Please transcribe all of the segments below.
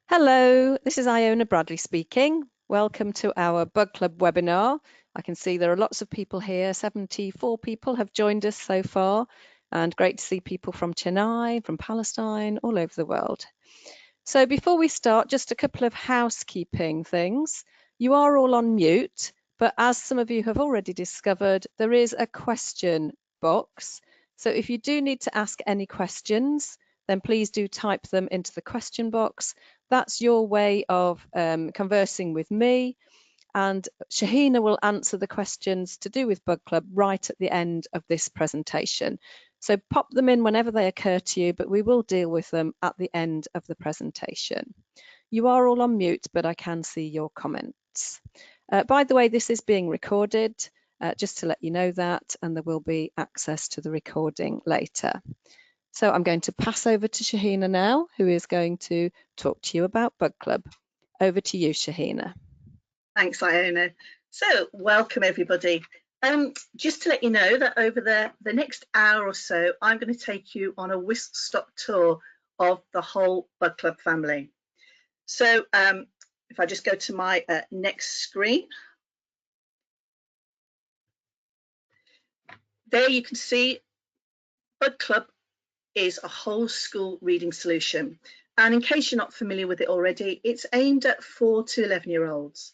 Hello, this is Iona Bradley speaking. Welcome to our Bug Club webinar. I can see there are lots of people here. 74 people have joined us so far, and great to see people from Chennai, from Palestine, all over the world. So before we start, just a couple of housekeeping things. You are all on mute, but as some of you have already discovered, there is a question box. So if you do need to ask any questions, then please do type them into the question box. That's your way of conversing with me, and Shahina will answer the questions to do with Bug Club right at the end of this presentation. So pop them in whenever they occur to you, but we will deal with them at the end of the presentation. You are all on mute, but I can see your comments. By the way, this is being recorded, just to let you know that, and there will be access to the recording later. So I'm going to pass over to Shahina now, who is going to talk to you about Bug Club. Over to you, Shahina. Thanks, Iona. So welcome everybody. Just to let you know that over the next hour or so, I'm going to take you on a whistle-stop tour of the whole Bug Club family. So if I just go to my next screen, there you can see Bug Club is a whole school reading solution. And in case you're not familiar with it already, it's aimed at 4 to 11-year-olds.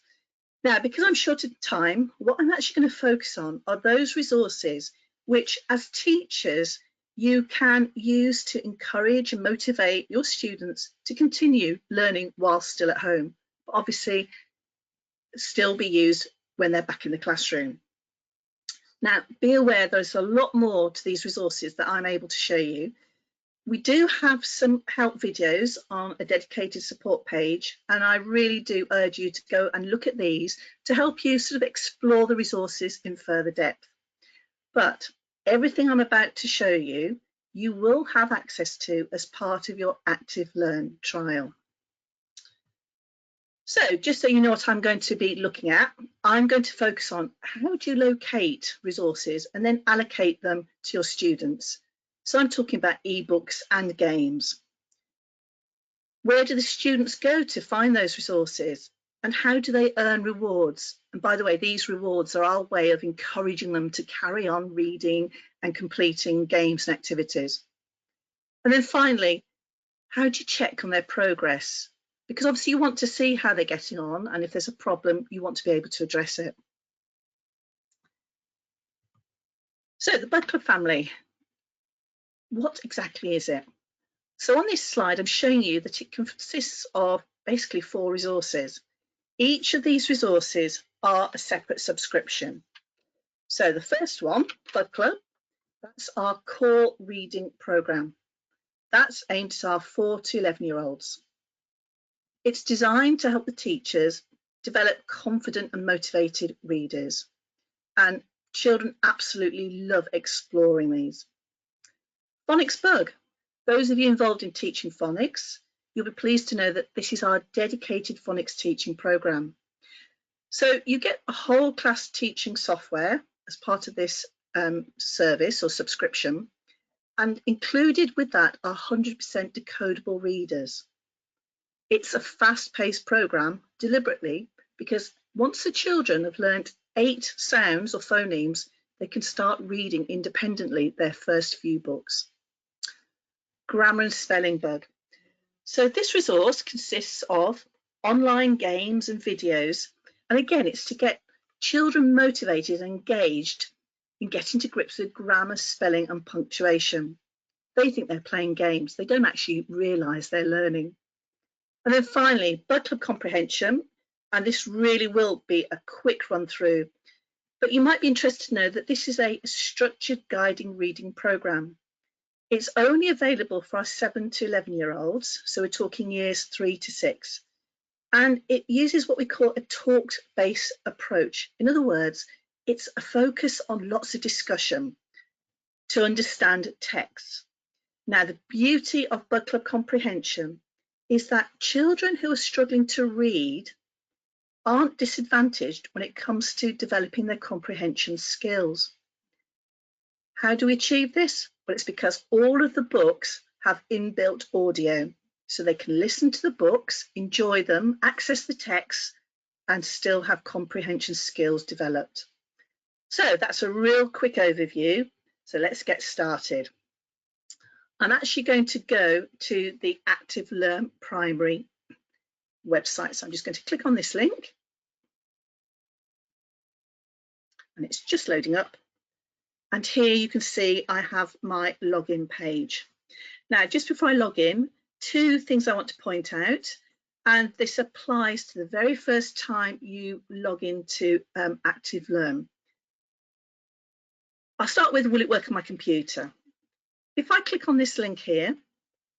Now, because I'm short of time, what I'm actually going to focus on are those resources which, as teachers, you can use to encourage and motivate your students to continue learning while still at home, but obviously still be used when they're back in the classroom. Now, be aware there's a lot more to these resources that I'm able to show you. We do have some help videos on a dedicated support page, and I really do urge you to go and look at these to help you sort of explore the resources in further depth. But everything I'm about to show you, you will have access to as part of your Active Learn trial. So just so you know what I'm going to be looking at, I'm going to focus on how do you locate resources and then allocate them to your students. So I'm talking about ebooks and games. Where do the students go to find those resources? And how do they earn rewards? And by the way, these rewards are our way of encouraging them to carry on reading and completing games and activities. And then finally, how do you check on their progress? Because obviously you want to see how they're getting on, and if there's a problem, you want to be able to address it. So the Bug Club family, what exactly is it? So on this slide, I'm showing you that it consists of basically 4 resources. Each of these resources are a separate subscription. So the first one, Bug Club, that's our core reading program. That's aimed at our 4 to 11-year-olds. It's designed to help the teachers develop confident and motivated readers. And children absolutely love exploring these. Phonics Bug. Those of you involved in teaching phonics, you'll be pleased to know that this is our dedicated phonics teaching program. So you get a whole class teaching software as part of this service or subscription, and included with that are 100% decodable readers. It's a fast-paced program deliberately because once the children have learnt 8 sounds or phonemes, they can start reading independently their first few books. Grammar and Spelling Bug. So this resource consists of online games and videos, and again it's to get children motivated and engaged in getting to grips with grammar, spelling and punctuation. They think they're playing games, they don't actually realise they're learning. And then finally, Bug Club Comprehension, and this really will be a quick run through, but you might be interested to know that this is a structured guiding reading programme. It's only available for our 7 to 11-year-olds, so we're talking years 3 to 6. And it uses what we call a talk-based approach. In other words, it's a focus on lots of discussion to understand text. Now, the beauty of Bug Club Comprehension is that children who are struggling to read aren't disadvantaged when it comes to developing their comprehension skills. How do we achieve this? Well, it's because all of the books have inbuilt audio. so they can listen to the books, enjoy them, access the text, and still have comprehension skills developed. So that's a real quick overview. So let's get started. I'm actually going to go to the Active Learn Primary website. So I'm just going to click on this link. And it's just loading up. And here you can see I have my login page. Now, just before I log in, two things I want to point out, and this applies to the very first time you log into Active Learn. I'll start with, will it work on my computer? If I click on this link here,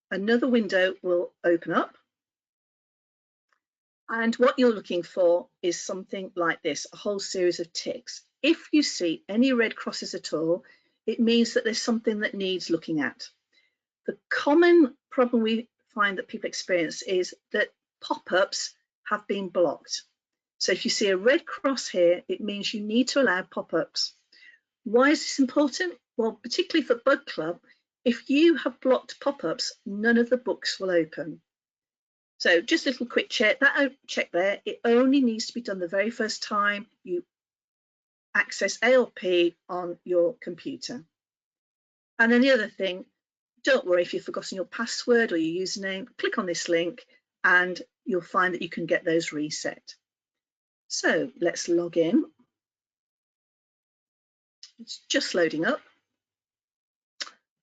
another window will open up. And what you're looking for is something like this, a whole series of ticks. If you see any red crosses at all, it means that there's something that needs looking at. The common problem we find that people experience is that pop-ups have been blocked. So if you see a red cross here, it means you need to allow pop-ups. Why is this important? Well, particularly for Bug Club, if you have blocked pop-ups, none of the books will open. So just a little quick check, that check there, it only needs to be done the very first time you access ALP on your computer. And then the other thing, don't worry if you've forgotten your password or your username, click on this link and you'll find that you can get those reset. So let's log in. It's just loading up.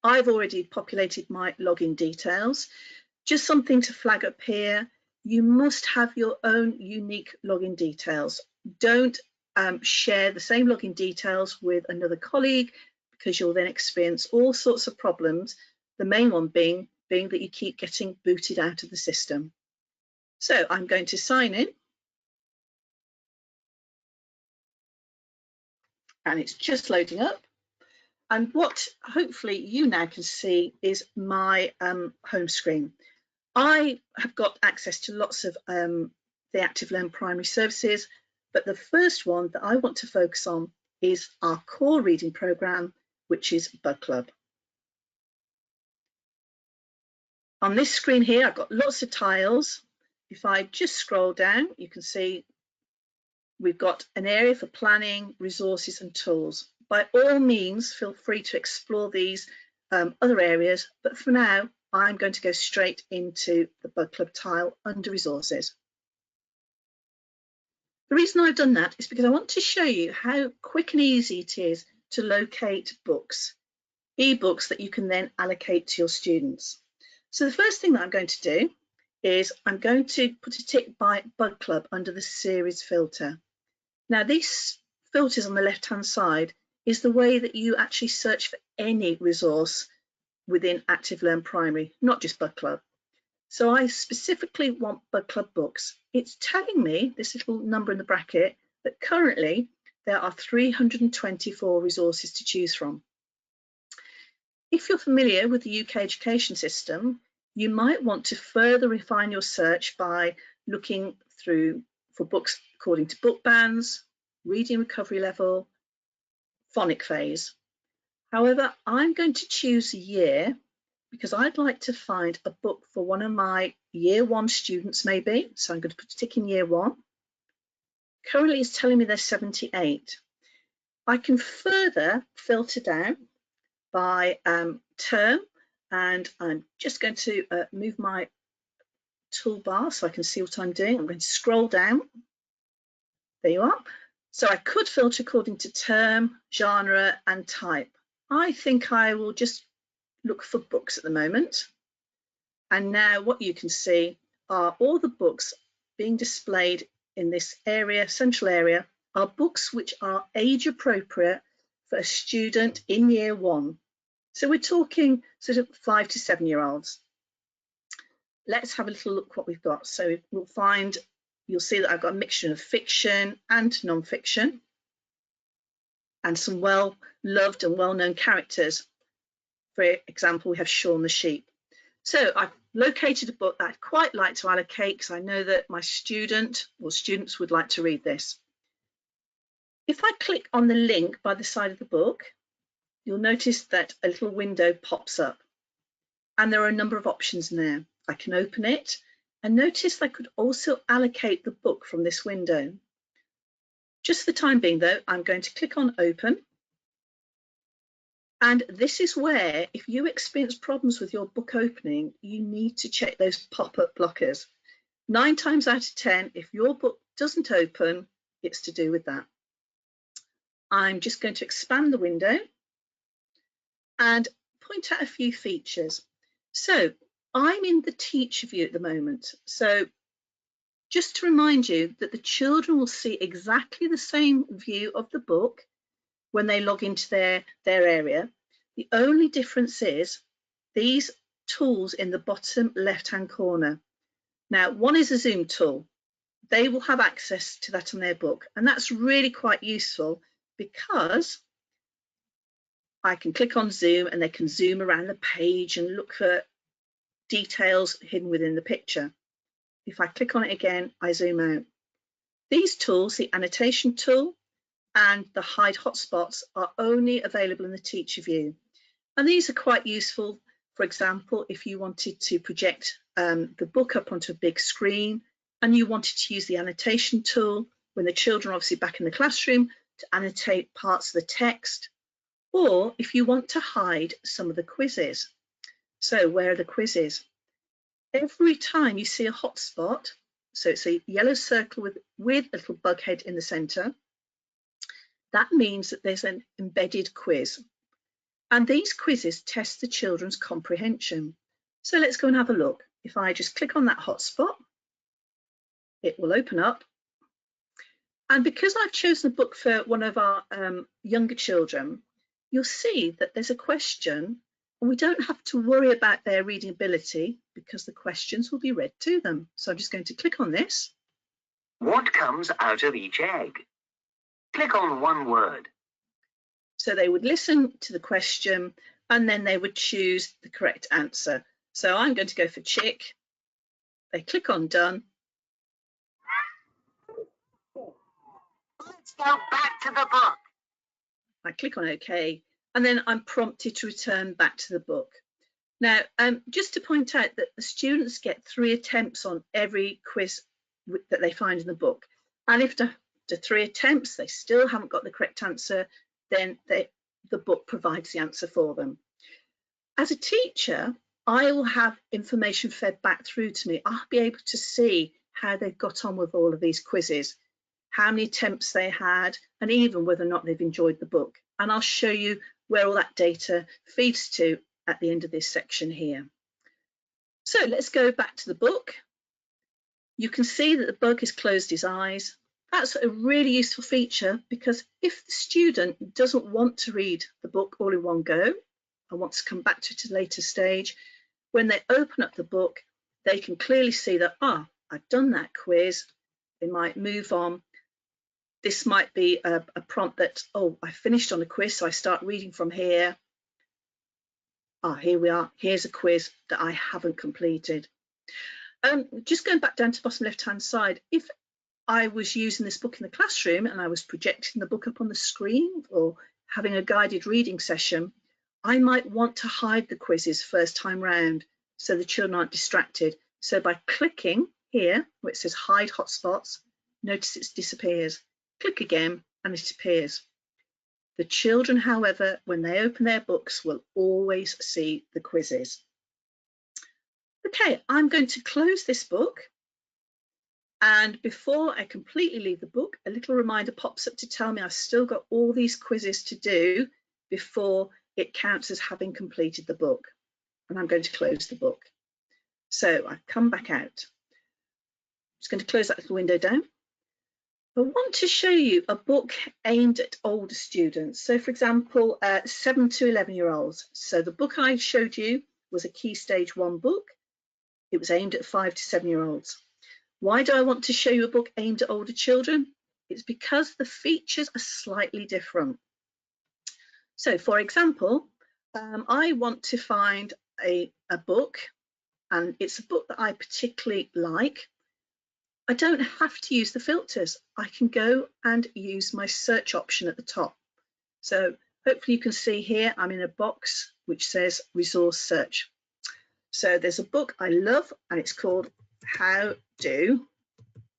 I've already populated my login details. Just something to flag up here, you must have your own unique login details. Don't share the same login details with another colleague, because you'll then experience all sorts of problems. The main one being that you keep getting booted out of the system. So I'm going to sign in. And it's just loading up. And what hopefully you now can see is my home screen. I have got access to lots of the Active Learn Primary services, but the first one that I want to focus on is our core reading programme, which is Bug Club. On this screen here, I've got lots of tiles. If I just scroll down, you can see we've got an area for planning, resources and tools. By all means, feel free to explore these other areas, but for now, I'm going to go straight into the Bug Club tile under resources. The reason I've done that is because I want to show you how quick and easy it is to locate books, ebooks that you can then allocate to your students. So the first thing that I'm going to do is I'm going to put a tick by Bug Club under the series filter. Now these filters on the left hand side is the way that you actually search for any resource within Active Learn Primary, not just Bug Club. So I specifically want Bug Club books. It's telling me, this little number in the bracket, that currently there are 324 resources to choose from. If you're familiar with the UK education system, you might want to further refine your search by looking through for books according to book bands, reading recovery level, phonic phase. However, I'm going to choose a year because I'd like to find a book for one of my year one students maybe. So I'm going to put a tick in year one. Currently it's telling me there's 78. I can further filter down by term, and I'm just going to move my toolbar so I can see what I'm doing. I'm going to scroll down. There you are. So I could filter according to term, genre and type. I think I will just look for books at the moment. And now what you can see are all the books being displayed in this area, central area, are books which are age appropriate for a student in year one. So we're talking sort of 5 to 7 year olds. Let's have a little look what we've got. So we'll find, you'll see that I've got a mixture of fiction and non-fiction and some well-loved and well-known characters. For example, we have Shaun the Sheep. So I've located a book that I'd quite like to allocate because I know that my student or students would like to read this. If I click on the link by the side of the book, you'll notice that a little window pops up and there are a number of options in there. I can open it, and notice I could also allocate the book from this window. Just for the time being though, I'm going to click on open. And this is where, if you experience problems with your book opening, you need to check those pop-up blockers. 9 times out of 10, if your book doesn't open, it's to do with that. I'm just going to expand the window and point out a few features. So I'm in the teacher view at the moment. So just to remind you that the children will see exactly the same view of the book when they log into their area. The only difference is these tools in the bottom left-hand corner. Now, one is a zoom tool. They will have access to that on their book, and that's really quite useful because I can click on zoom and they can zoom around the page and look for details hidden within the picture. If I click on it again, I zoom out. These tools, the annotation tool and the hide hotspots, are only available in the teacher view. And these are quite useful. For example, if you wanted to project the book up onto a big screen and you wanted to use the annotation tool when the children are obviously back in the classroom to annotate parts of the text, or if you want to hide some of the quizzes. So where are the quizzes? Every time you see a hotspot, so it's a yellow circle with a little bug head in the center, that means that there's an embedded quiz. And these quizzes test the children's comprehension. So let's go and have a look. If I just click on that hotspot, it will open up. And because I've chosen a book for one of our younger children, you'll see that there's a question, and we don't have to worry about their reading ability because the questions will be read to them. So I'm just going to click on this. What comes out of each egg? Click on one word. So they would listen to the question and then they would choose the correct answer. So I'm going to go for chick. They click on done. Let's go back to the book. I click on OK, and then I'm prompted to return back to the book. Now, just to point out that the students get 3 attempts on every quiz that they find in the book. And if after 3 attempts they still haven't got the correct answer, then the book provides the answer for them. As a teacher, I will have information fed back through to me. I'll be able to see how they've got on with all of these quizzes, how many attempts they had, and even whether or not they've enjoyed the book. And I'll show you where all that data feeds to at the end of this section here. So let's go back to the book. You can see that the bug has closed his eyes. That's a really useful feature because if the student doesn't want to read the book all in one go and wants to come back to it at a later stage, when they open up the book, they can clearly see that, I've done that quiz. They might move on. This might be a prompt that, I finished on a quiz, so I start reading from here. Here we are. Here's a quiz that I haven't completed. Just going back down to the bottom left-hand side, if I was using this book in the classroom and I was projecting the book up on the screen or having a guided reading session, I might want to hide the quizzes first time round so the children aren't distracted. So by clicking here where it says hide hotspots, notice it disappears. Click again and it appears. The children, however, when they open their books, will always see the quizzes. Okay, I'm going to close this book. And before I completely leave the book, a little reminder pops up to tell me I've still got all these quizzes to do before it counts as having completed the book. And I'm going to close the book. So I've come back out. I'm just going to close that little window down. I want to show you a book aimed at older students. So for example, 7 to 11-year-olds. So the book I showed you was a Key Stage 1 book. It was aimed at 5 to 7-year-olds. Why do I want to show you a book aimed at older children? It's because the features are slightly different. So for example, I want to find a book, and it's a book that I particularly like. I don't have to use the filters. I can go and use my search option at the top. So hopefully you can see here, I'm in a box which says resource search. So there's a book I love and it's called How Do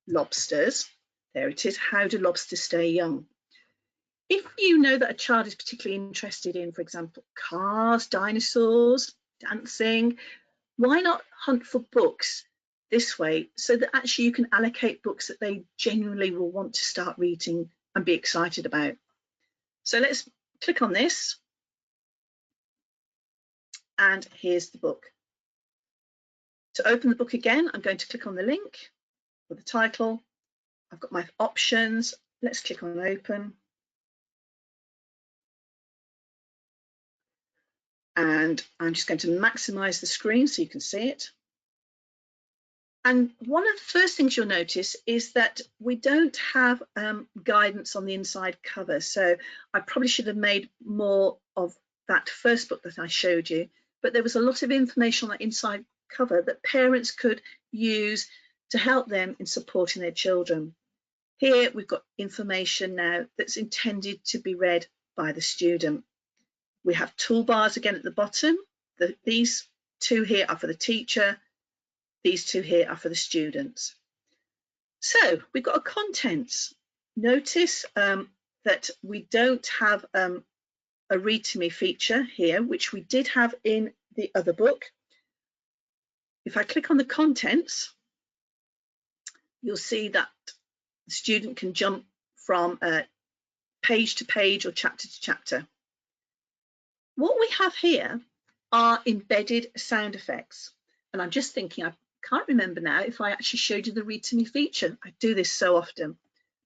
Lobsters, there it is, How Do Lobsters Stay Young? If you know that a child is particularly interested in, for example, cars, dinosaurs, dancing, why not hunt for books this way so that actually you can allocate books that they genuinely will want to start reading and be excited about. So let's click on this. And here's the book. To open the book again, I'm going to click on the link or the title. I've got my options. Let's click on open. And I'm just going to maximize the screen so you can see it. And one of the first things you'll notice is that we don't have guidance on the inside cover. So I probably should have made more of that first book that I showed you, but there was a lot of information on that inside cover that parents could use to help them in supporting their children. Here we've got information now that's intended to be read by the student. We have toolbars again at the bottom. These two here are for the teacher. These two here are for the students. So we've got a contents. Notice that we don't have a read to me feature here, which we did have in the other book. If I click on the contents, you'll see that the student can jump from page to page or chapter to chapter. What we have here are embedded sound effects. And I'm just thinking, I can't remember now if I actually showed you the read to me feature. I do this so often,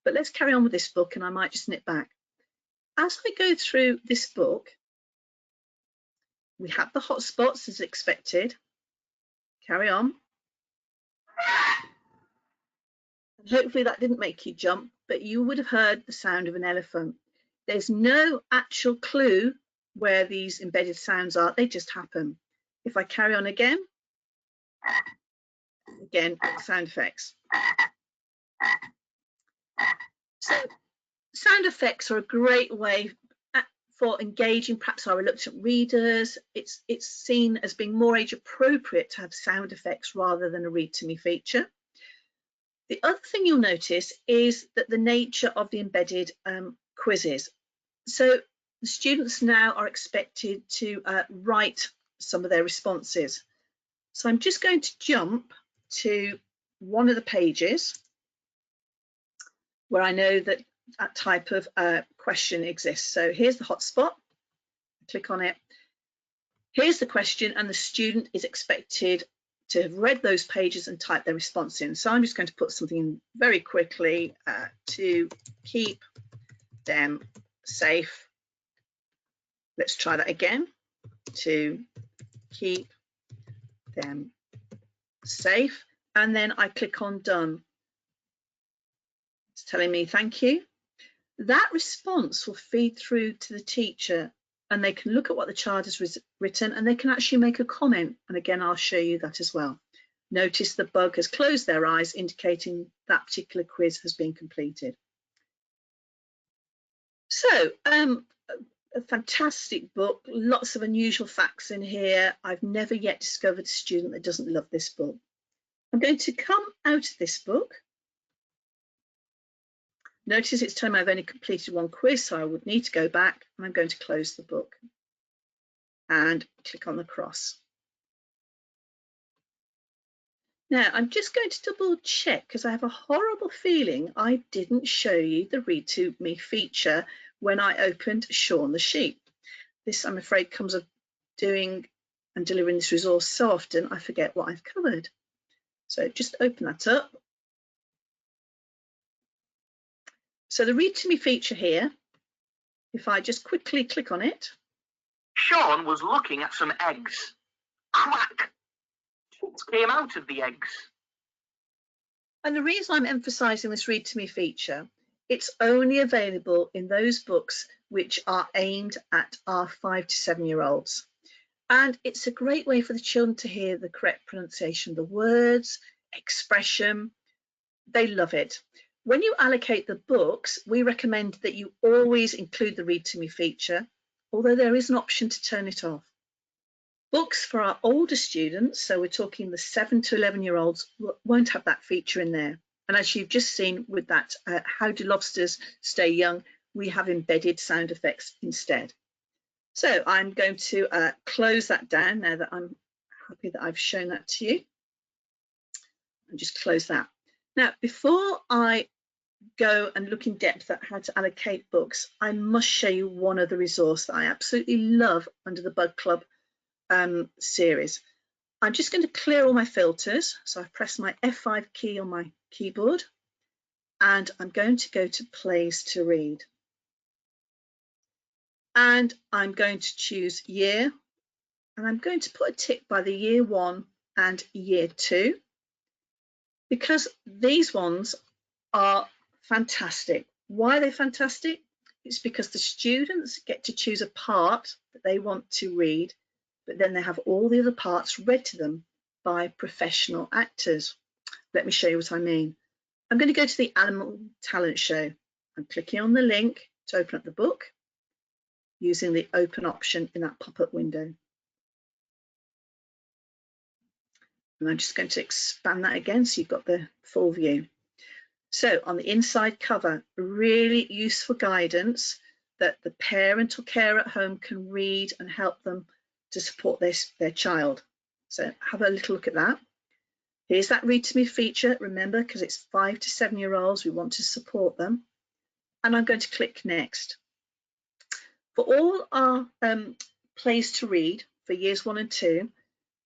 but let's carry on with this book and I might just nip back. As I go through this book, we have the hotspots as expected. Carry on. And hopefully that didn't make you jump, but you would have heard the sound of an elephant. There's no actual clue where these embedded sounds are, they just happen. If I carry on again, sound effects. So sound effects are a great way for engaging perhaps our reluctant readers. It's seen as being more age appropriate to have sound effects rather than a read to me feature. The other thing you'll notice is that the nature of the embedded quizzes. So the students now are expected to write some of their responses. So I'm just going to jump to one of the pages where I know that that type of question exists. So here's the hotspot. Click on it. Here's the question, and the student is expected to have read those pages and type their response in. So I'm just going to put something in very quickly to keep them safe. Let's try that again. To keep them safe, and then I click on done. It's telling me thank you. That response will feed through to the teacher and they can look at what the child has written and they can actually make a comment. And again, I'll show you that as well. Notice the bug has closed their eyes, indicating that particular quiz has been completed. So a fantastic book, lots of unusual facts in here. I've never yet discovered a student that doesn't love this book. I'm going to come out of this book. Notice it's telling me I've only completed one quiz, so I would need to go back, and I'm going to close the book and click on the cross. Now I'm just going to double check because I have a horrible feeling I didn't show you the read to me feature when I opened Shaun the Sheep. This, I'm afraid, comes of doing and delivering this resource so often I forget what I've covered. So just open that up. So the read to me feature here, if I just quickly click on it. Shaun was looking at some eggs. Crack! Chicks came out of the eggs. And the reason I'm emphasising this read to me feature, it's only available in those books which are aimed at our 5 to 7 year olds. And it's a great way for the children to hear the correct pronunciation of the words, expression. They love it. When you allocate the books, we recommend that you always include the read to me feature, although there is an option to turn it off. Books for our older students, so we're talking the 7 to 11-year-olds, won't have that feature in there. And as you've just seen with that, How Do Lobsters Stay Young, we have embedded sound effects instead. So I'm going to close that down now that I'm happy that I've shown that to you. And just close that. Now, before I go and look in depth at how to allocate books, I must show you one other resource that I absolutely love under the Bug Club series. I'm just going to clear all my filters. So I press my F5 key on my keyboard and I'm going to go to Plays to Read. And I'm going to choose year, and I'm going to put a tick by the year 1 and year 2 because these ones are fantastic. Why are they fantastic? It's because the students get to choose a part that they want to read, but then they have all the other parts read to them by professional actors. Let me show you what I mean. I'm going to go to the Animal Talent Show. I'm clicking on the link to open up the book using the open option in that pop-up window. And I'm just going to expand that again so you've got the full view. So on the inside cover, really useful guidance that the parent or carer at home can read and help them to support their child. So have a little look at that. Here's that Read to Me feature, remember, because it's 5 to 7-year-olds, we want to support them. And I'm going to click Next. For all our plays to read for years 1 and 2,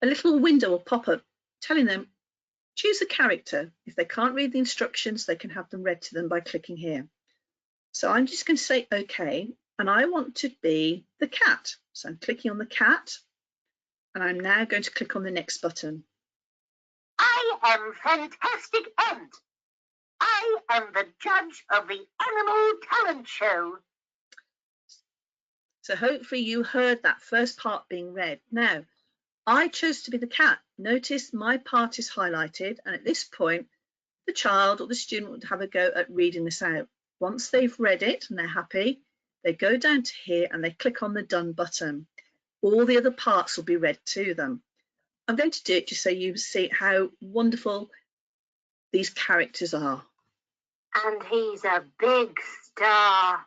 a little window will pop up telling them, choose a character. If they can't read the instructions, they can have them read to them by clicking here. So I'm just going to say OK, and I want to be the cat. So I'm clicking on the cat, and I'm now going to click on the next button. I am Fantastic Ant. I am the judge of the Animal Talent Show. So hopefully you heard that first part being read. Now, I chose to be the cat. Notice my part is highlighted, and at this point, the child or the student would have a go at reading this out. Once they've read it and they're happy, they go down to here and they click on the Done button. All the other parts will be read to them. I'm going to do it just so you see how wonderful these characters are. And he's a big star.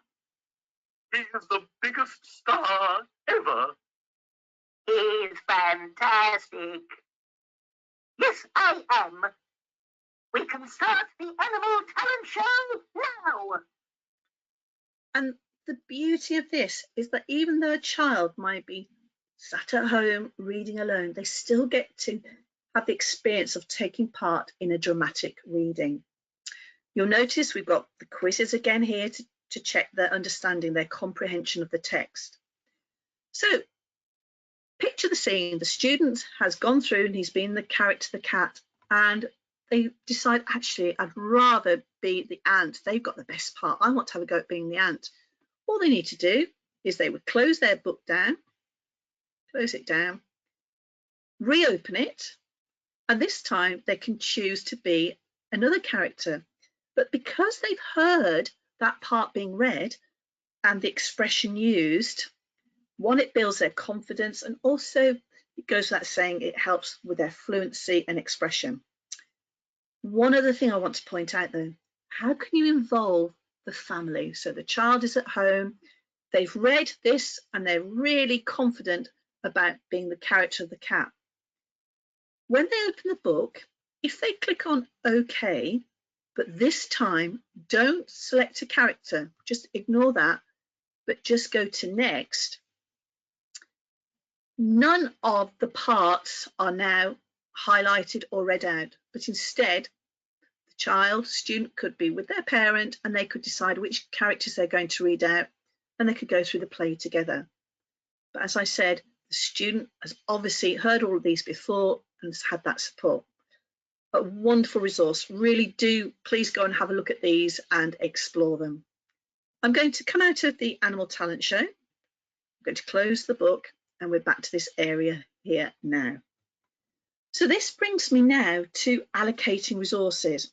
He's the biggest star ever. He's fantastic. Yes, I am. We can start the Animal Talent Show now. And the beauty of this is that even though a child might be sat at home reading alone, they still get to have the experience of taking part in a dramatic reading. You'll notice we've got the quizzes again here to check their understanding, their comprehension of the text. So picture the scene. The student has gone through and he's been the character, the cat, and they decide, actually, I'd rather be the ant. They've got the best part. I want to have a go at being the ant. All they need to do is they would close their book down, close it down, reopen it, and this time they can choose to be another character. But because they've heard that part being read and the expression used, one, it builds their confidence, and also it goes without saying it helps with their fluency and expression. One other thing I want to point out though, how can you involve the family? So the child is at home, they've read this and they're really confident about being the character of the cat. When they open the book, if they click on OK, but this time don't select a character, just ignore that, but just go to next, none of the parts are now highlighted or read out, but instead the child, student could be with their parent and they could decide which characters they're going to read out, and they could go through the play together. But as I said, the student has obviously heard all of these before and has had that support. A wonderful resource. Really do please go and have a look at these and explore them. I'm going to come out of the Animal Talent Show. I'm going to close the book, and we're back to this area here now. So this brings me now to allocating resources.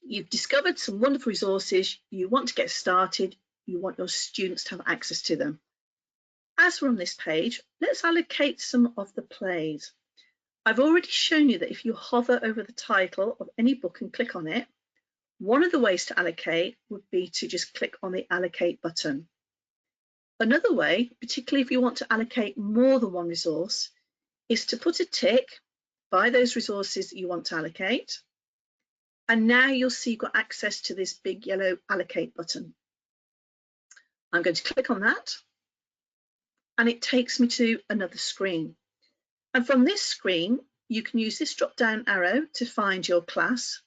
You've discovered some wonderful resources. You want to get started. You want your students to have access to them. as we're on this page, let's allocate some of the plays. I've already shown you that if you hover over the title of any book and click on it, one of the ways to allocate would be to just click on the allocate button. Another way, particularly if you want to allocate more than one resource, is to put a tick by those resources that you want to allocate. And now you'll see you've got access to this big yellow allocate button. I'm going to click on that and it takes me to another screen. And from this screen, you can use this drop down arrow to find your class.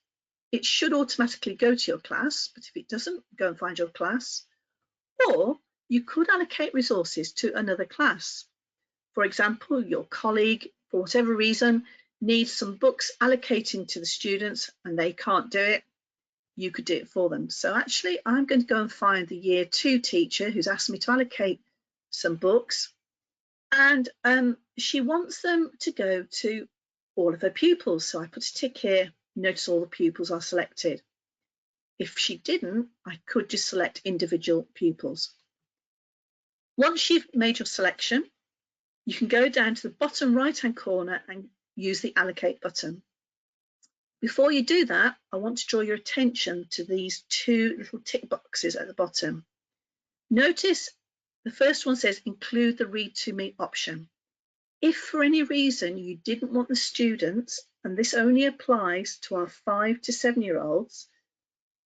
It should automatically go to your class, but if it doesn't, go and find your class. Or you could allocate resources to another class. For example, your colleague, for whatever reason, needs some books allocating to the students and they can't do it. You could do it for them. So actually, I'm going to go and find the Year 2 teacher who's asked me to allocate some books. And she wants them to go to all of her pupils. So I put a tick here. Notice all the pupils are selected. If she didn't, I could just select individual pupils. Once you've made your selection, you can go down to the bottom right-hand corner and use the allocate button. Before you do that, I want to draw your attention to these two little tick boxes at the bottom. Notice the first one says include the read to me option. If for any reason you didn't want the students, and this only applies to our 5 to 7-year-olds,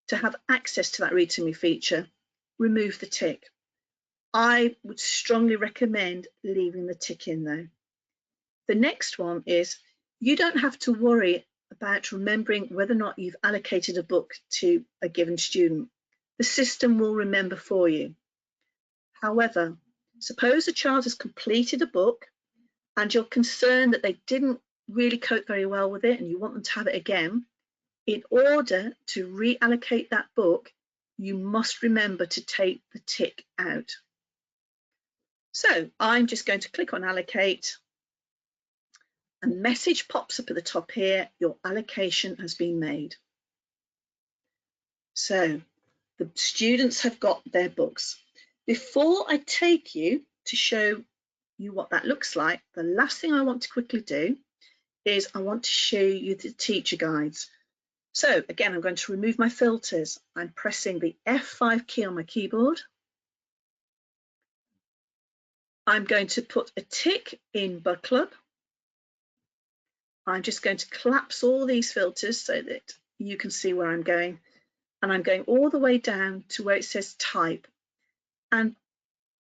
to have access to that read to me feature, remove the tick. I would strongly recommend leaving the tick in though. The next one is you don't have to worry about remembering whether or not you've allocated a book to a given student. The system will remember for you. However, suppose a child has completed a book and you're concerned that they didn't really cope very well with it and you want them to have it again. In order to reallocate that book, you must remember to take the tick out. So I'm just going to click on allocate. A message pops up at the top here, your allocation has been made. So the students have got their books. Before I take you to show you what that looks like, the last thing I want to quickly do is I want to show you the teacher guides. So again, I'm going to remove my filters. I'm pressing the F5 key on my keyboard. I'm going to put a tick in Bug Club. I'm just going to collapse all these filters so that you can see where I'm going. And I'm going all the way down to where it says type. And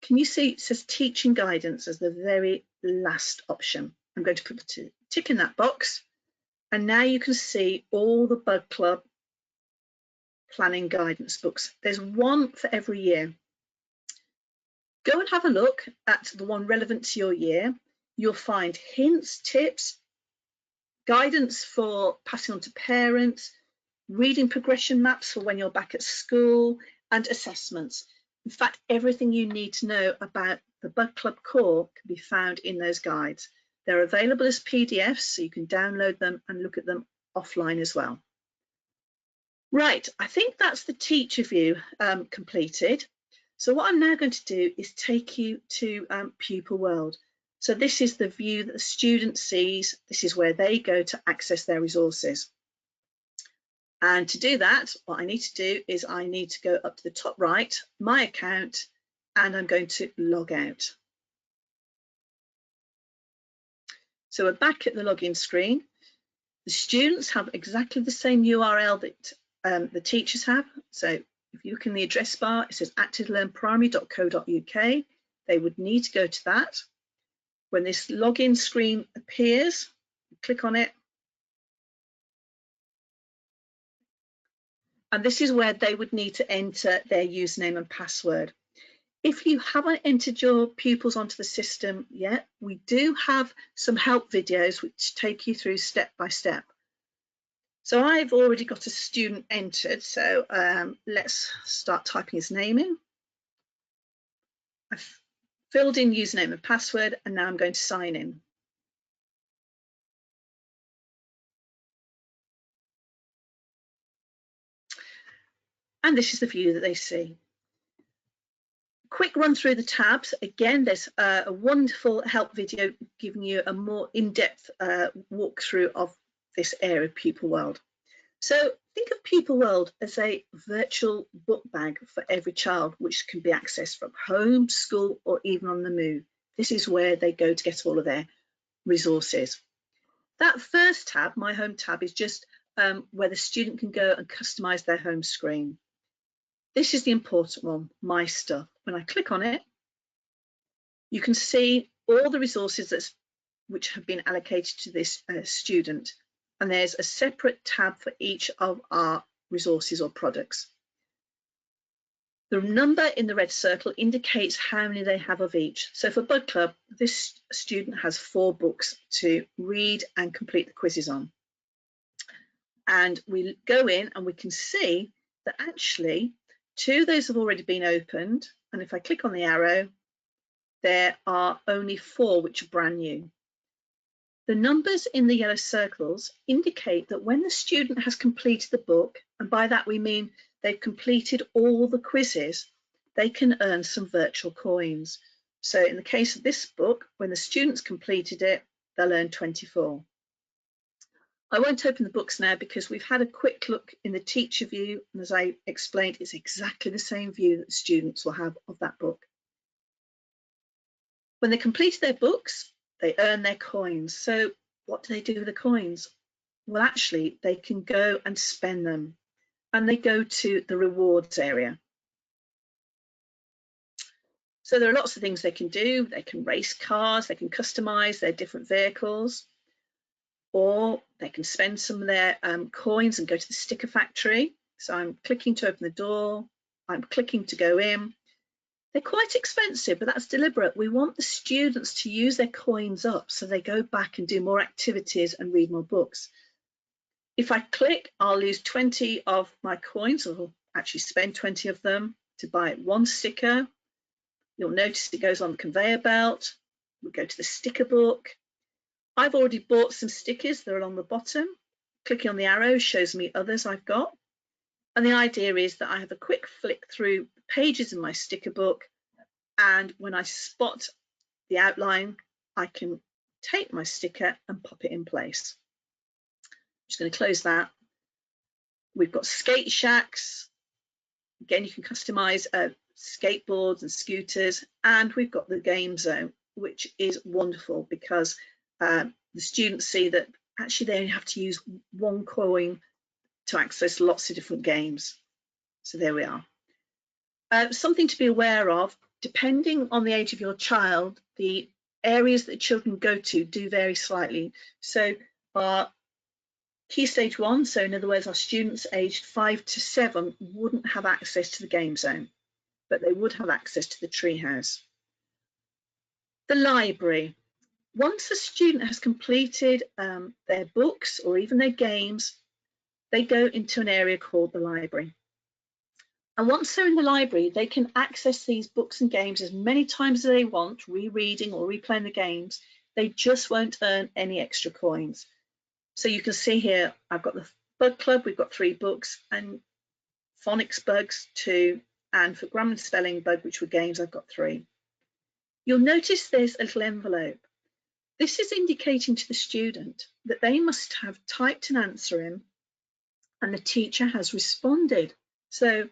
can you see it says teaching guidance as the very last option? I'm going to put a tick in that box. And now you can see all the Bug Club planning guidance books. There's one for every year. Go and have a look at the one relevant to your year. You'll find hints, tips, guidance for passing on to parents, reading progression maps for when you're back at school, and assessments. In fact, everything you need to know about the Bug Club core can be found in those guides. They're available as PDFs, so you can download them and look at them offline as well. Right, I think that's the teacher view completed. So what I'm now going to do is take you to Pupil World. So this is the view that the student sees. This is where they go to access their resources. And to do that, what I need to do is I need to go up to the top right, my account, and I'm going to log out. So we're back at the login screen. The students have exactly the same URL that the teachers have. So if you look in the address bar, it says activelearnprimary.co.uk. They would need to go to that. When this login screen appears, click on it. And this is where they would need to enter their username and password. If you haven't entered your pupils onto the system yet, we do have some help videos which take you through step by step. So I've already got a student entered, so let's start typing his name in. I've filled in username and password, and now I'm going to sign in. And this is the view that they see. quick run through the tabs. Again, there's a wonderful help video giving you a more in-depth walkthrough of this area, Pupil World. So think of Pupil World as a virtual book bag for every child, which can be accessed from home, school, or even on the move. This is where they go to get all of their resources. That first tab, My Home tab, is just where the student can go and customize their home screen. This is the important one, My Stuff. When I click on it, you can see all the resources which have been allocated to this student. And there's a separate tab for each of our resources or products. The number in the red circle indicates how many they have of each. So for Bud Club, this student has 4 books to read and complete the quizzes on. And we go in and we can see that actually 2 of those have already been opened. And if I click on the arrow, there are only 4 which are brand new. The numbers in the yellow circles indicate that when the student has completed the book, and by that we mean they've completed all the quizzes, they can earn some virtual coins. So in the case of this book, when the students completed it, they'll earn 24. I won't open the books now because we've had a quick look in the teacher view, and as I explained, it's exactly the same view that the students will have of that book. When they complete their books, they earn their coins. So what do they do with the coins? Well, actually, they can go and spend them, and they go to the rewards area. So there are lots of things they can do. They can race cars, they can customize their different vehicles, or they can spend some of their coins and go to the sticker factory. So I'm clicking to open the door, I'm clicking to go in. They're quite expensive, but that's deliberate. We want the students to use their coins up so they go back and do more activities and read more books. If I click, I'll lose 20 of my coins, or actually spend 20 of them to buy 1 sticker. You'll notice it goes on the conveyor belt. We'll go to the sticker book. I've already bought some stickers, they're along the bottom. Clicking on the arrow shows me others I've got. And the idea is that I have a quick flick through the pages in my sticker book, and when I spot the outline, I can take my sticker and pop it in place. I'm just going to close that. We've got skate shacks. Again, you can customize skateboards and scooters, and we've got the game zone, which is wonderful because the students see that actually they only have to use 1 coin to access lots of different games. So there we are. Something to be aware of, depending on the age of your child, the areas that children go to do vary slightly. So our Key Stage 1, so in other words, our students aged 5 to 7 wouldn't have access to the game zone, but they would have access to the treehouse. The library. Once a student has completed their books or even their games, they go into an area called the library. And once they're in the library, they can access these books and games as many times as they want, rereading or replaying the games. They just won't earn any extra coins. So you can see here, I've got the Bug Club, we've got 3 books, and Phonics Bugs 2, and for Grammar and Spelling Bug, which were games, I've got 3. You'll notice there's a little envelope. This is indicating to the student that they must have typed an answer in and the teacher has responded. So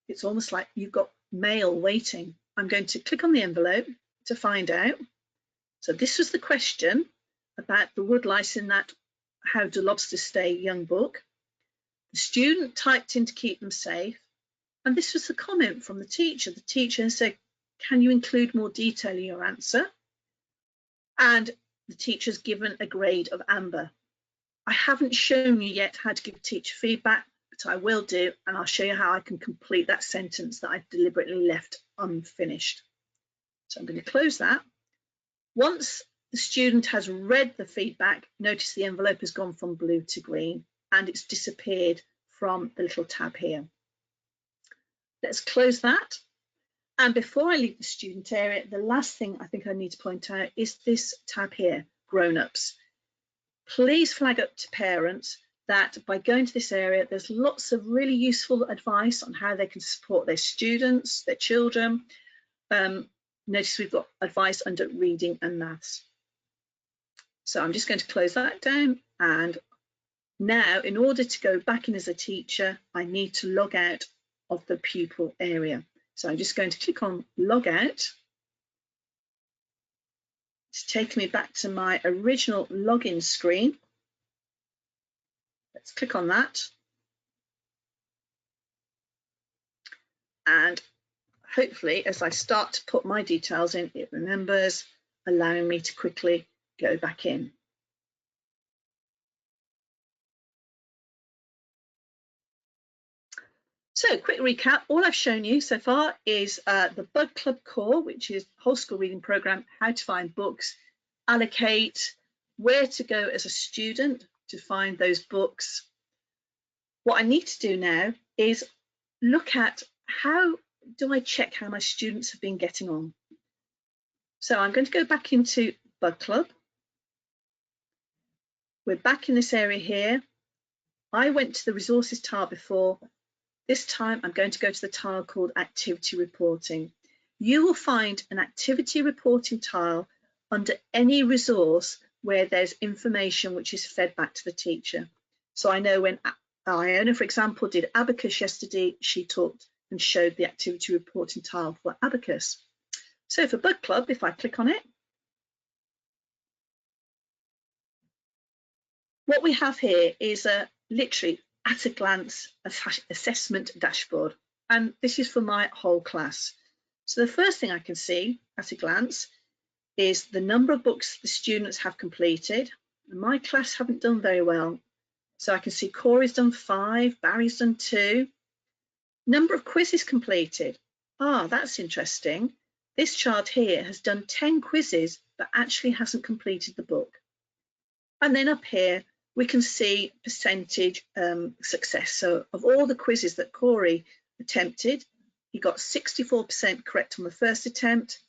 it's almost like you've got mail waiting. I'm going to click on the envelope to find out. So this was the question about the woodlice in that How Do Lobsters Stay young book. The student typed in to keep them safe. And this was the comment from the teacher. The teacher said, can you include more detail in your answer? And the teacher's given a grade of amber. I haven't shown you yet how to give teacher feedback, but I will do, and I'll show you how I can complete that sentence that I deliberately left unfinished. So I'm going to close that. Once the student has read the feedback, notice the envelope has gone from blue to green and it's disappeared from the little tab here. Let's close that. And before I leave the student area, the last thing I think I need to point out is this tab here, Grown-ups. Please flag up to parents that by going to this area, there's lots of really useful advice on how they can support their students, their children. Notice we've got advice under reading and maths. So I'm just going to close that down, and now in order to go back in as a teacher, I need to log out of the pupil area. So I'm just going to click on log out. It's taken me back to my original login screen. Let's click on that. And hopefully, as I start to put my details in, it remembers, allowing me to quickly go back in. So, quick recap, all I've shown you so far is the Bug Club Core, which is whole school reading program, how to find books, allocate, where to go as a student to find those books. What I need to do now is look at how do I check how my students have been getting on. So I'm going to go back into Bug Club. We're back in this area here. I went to the resources tile before. This time I'm going to go to the tile called activity reporting. You will find an activity reporting tile under any resource where there's information which is fed back to the teacher. So I know when Iona, for example, did Abacus yesterday, she talked and showed the activity reporting tile for Abacus. So for Bug Club, if I click on it, what we have here is literally at a glance assessment dashboard, and this is for my whole class. So the first thing I can see at a glance is the number of books the students have completed. My class haven't done very well, so I can see Corey's done 5, Barry's done 2. Number of quizzes completed. That's interesting. This chart here has done 10 quizzes but actually hasn't completed the book. And then up here we can see percentage success. So of all the quizzes that Corey attempted, he got 64% correct on the first attempt,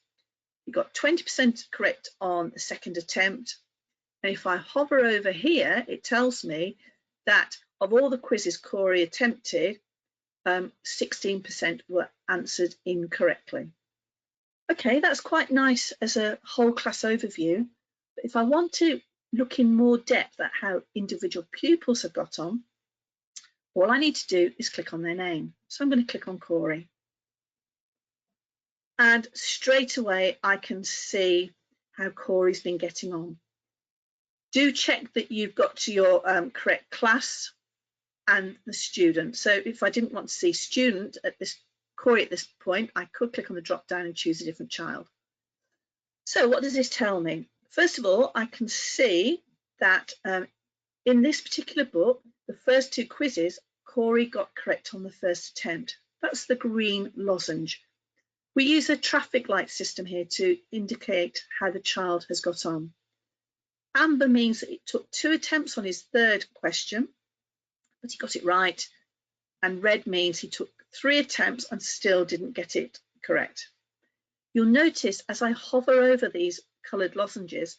he got 20% correct on the second attempt. And if I hover over here, it tells me that of all the quizzes Corey attempted, 16% were answered incorrectly. Okay, that's quite nice as a whole class overview. But if I want to look in more depth at how individual pupils have got on, all I need to do is click on their name. So I'm going to click on Corey. And straight away I can see how Corey's been getting on. Do check that you've got to your correct class and the student. So if I didn't want to see student at this Corey at this point, I could click on the drop down and choose a different child. So what does this tell me? First of all, I can see that in this particular book, the first 2 quizzes, Corey got correct on the first attempt. That's the green lozenge. We use a traffic light system here to indicate how the child has got on. Amber means that it took 2 attempts on his third question, but he got it right. And red means he took 3 attempts and still didn't get it correct. You'll notice as I hover over these coloured lozenges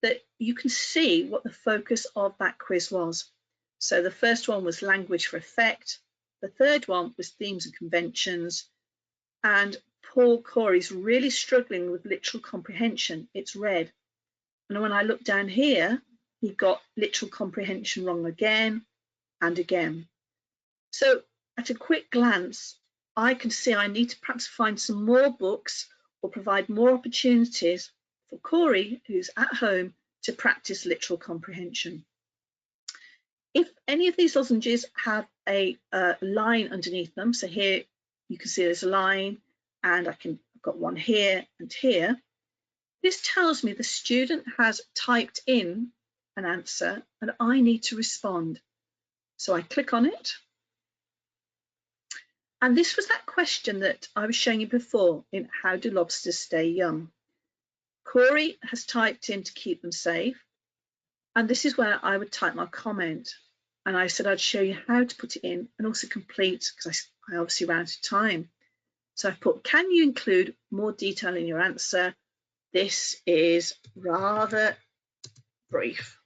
that you can see what the focus of that quiz was. So the first one was language for effect, the third one was themes and conventions, and poor Corey's really struggling with literal comprehension. It's red. And when I look down here, he got literal comprehension wrong again and again. So at a quick glance, I can see I need to perhaps find some more books or provide more opportunities for Corey, who's at home, to practice literal comprehension. If any of these lozenges have a line underneath them, so here you can see there's a line, and I've got one here and here, this tells me the student has typed in an answer and I need to respond. So I click on it. And this was that question that I was showing you before in how do lobsters stay young? Corey has typed in to keep them safe. And this is where I would type my comment. And I said I'd show you how to put it in and also complete, because I obviously ran out of time. So I put, can you include more detail in your answer? This is rather brief.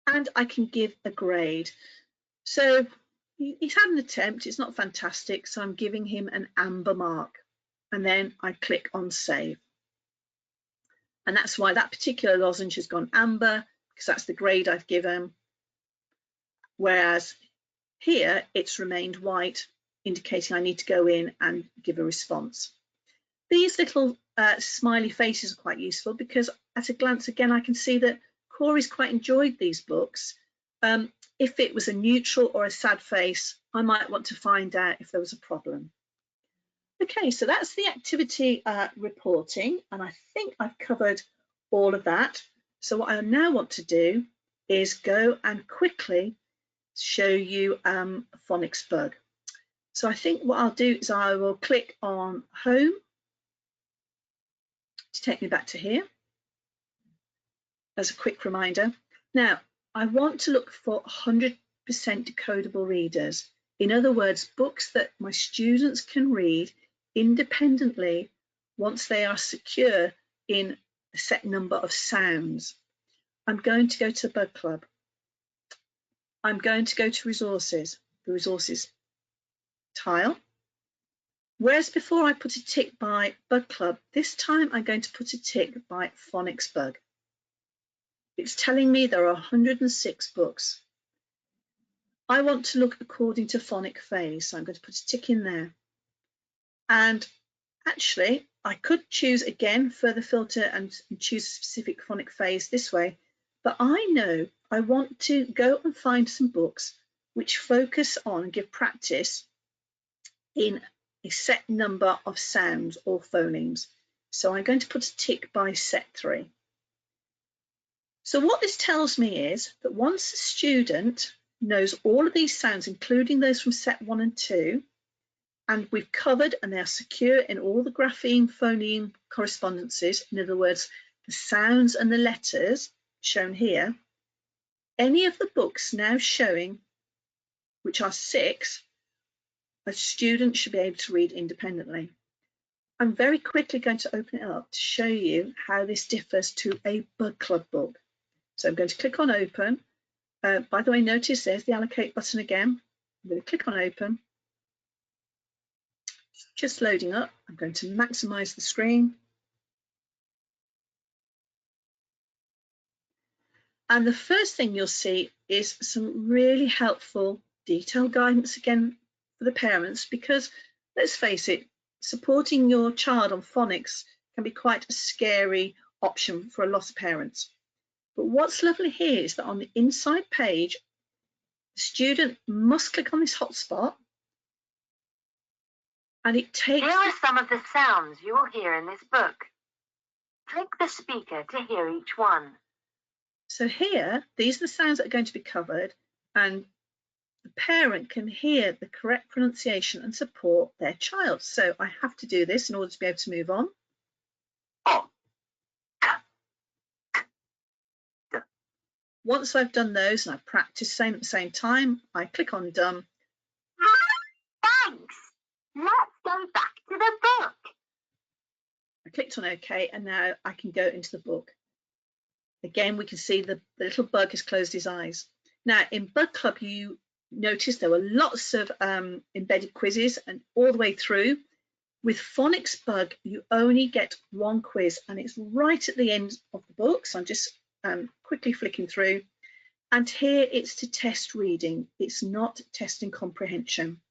And I can give a grade. So he's had an attempt, it's not fantastic, so I'm giving him an amber mark. and then I click on save. And that's why that particular lozenge has gone amber, because that's the grade I've given. Whereas here it's remained white, indicating I need to go in and give a response. These little smiley faces are quite useful because at a glance again I can see that Corey's quite enjoyed these books. If it was a neutral or a sad face, I might want to find out if there was a problem. Okay, so that's the activity reporting, and I think I've covered all of that. So what I now want to do is go and quickly show you phonics bug. So I think what I'll do is I will click on home to take me back to here as a quick reminder. Now I want to look for 100% decodable readers. In other words, books that my students can read independently once they are secure in a set number of sounds. I'm going to go to Bug Club. I'm going to go to resources, the resources tile. Whereas before I put a tick by Bug Club, this time I'm going to put a tick by Phonics Bug. It's telling me there are 106 books. I want to look according to phonic phase, so I'm going to put a tick in there. And actually, I could choose again, further filter and choose a specific phonic phase this way, but I know I want to go and find some books which focus on and give practice in a set number of sounds or phonemes. So I'm going to put a tick by set 3. So what this tells me is that once a student knows all of these sounds, including those from set 1 and 2, and we've covered and they are secure in all the grapheme phoneme correspondences, in other words, the sounds and the letters shown here, any of the books now showing, which are 6, a student should be able to read independently. I'm very quickly going to open it up to show you how this differs to a Bug Club book. So I'm going to click on open. By the way, notice there's the allocate button again. I'm going to click on open. It's just loading up. I'm going to maximize the screen. And the first thing you'll see is some really helpful detailed guidance again for the parents, because let's face it, supporting your child on phonics can be quite a scary option for a lot of parents. But what's lovely here is that on the inside page, the student must click on this hotspot, and it takes... Here are some of the sounds you will hear in this book. Click the speaker to hear each one. So here, these are the sounds that are going to be covered, and the parent can hear the correct pronunciation and support their child. So I have to do this in order to be able to move on. Once I've done those and I've practiced saying at the same time, I click on done. Thanks. Let's go back to the book. I clicked on OK, and now I can go into the book. Again, we can see the little bug has closed his eyes. Now, in Bug Club, you notice there were lots of embedded quizzes and all the way through. With Phonics Bug, you only get one quiz, and it's right at the end of the book. So I'm just quickly flicking through. And here it's to test reading. It's not testing comprehension.